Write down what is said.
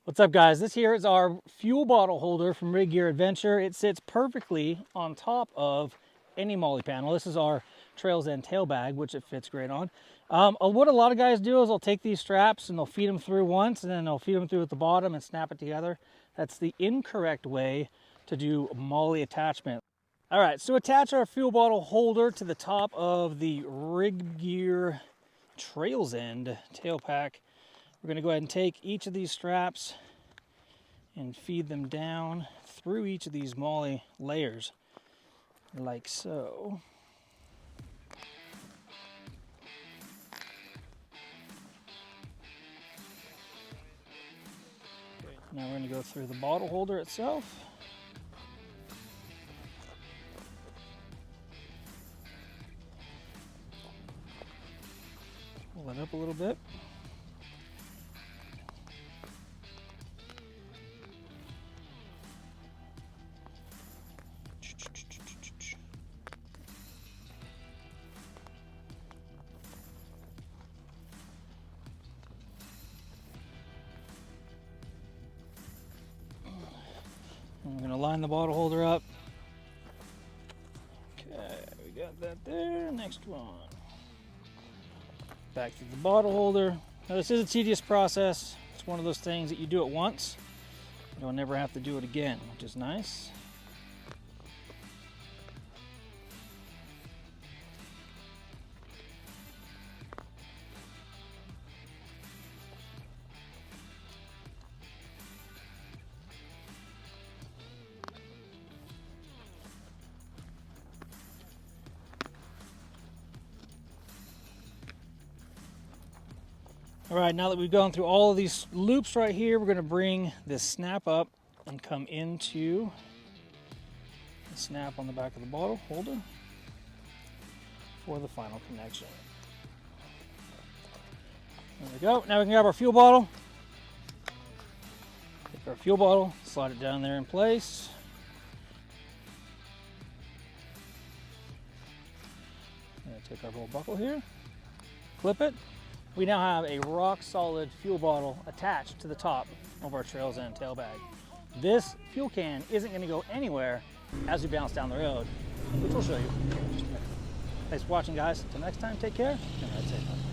What's up, guys? This here is our fuel bottle holder from Rig Gear Adventure. It sits perfectly on top of any MOLLE panel. This is our Trails End tail bag, which it fits great on. What a lot of guys do is they'll take these straps and they'll feed them through once, and then they'll feed them through at the bottom and snap it together. That's the incorrect way to do MOLLE attachment. All right, so attach our fuel bottle holder to the top of the Rig Gear Trails End tail pack. We're going to go ahead and take each of these straps and feed them down through each of these MOLLE layers, like so. Okay, now we're going to go through the bottle holder itself. Pull it up a little bit. I'm going to line the bottle holder up. Okay, we got that there. Next one. Back to the bottle holder. Now, this is a tedious process. It's one of those things that you do it once, you'll never have to do it again, which is nice. All right, now that we've gone through all of these loops right here, we're going to bring this snap up and come into the snap on the back of the bottle holder for the final connection. There we go. Now we can grab our fuel bottle. Take our fuel bottle, slide it down there in place. Take our little buckle here, clip it. We now have a rock solid fuel bottle attached to the top of our Trails End tail bag. This fuel can isn't going to go anywhere as we bounce down the road, which we'll show you. Thanks for watching, guys. Until next time, take care and ride safe.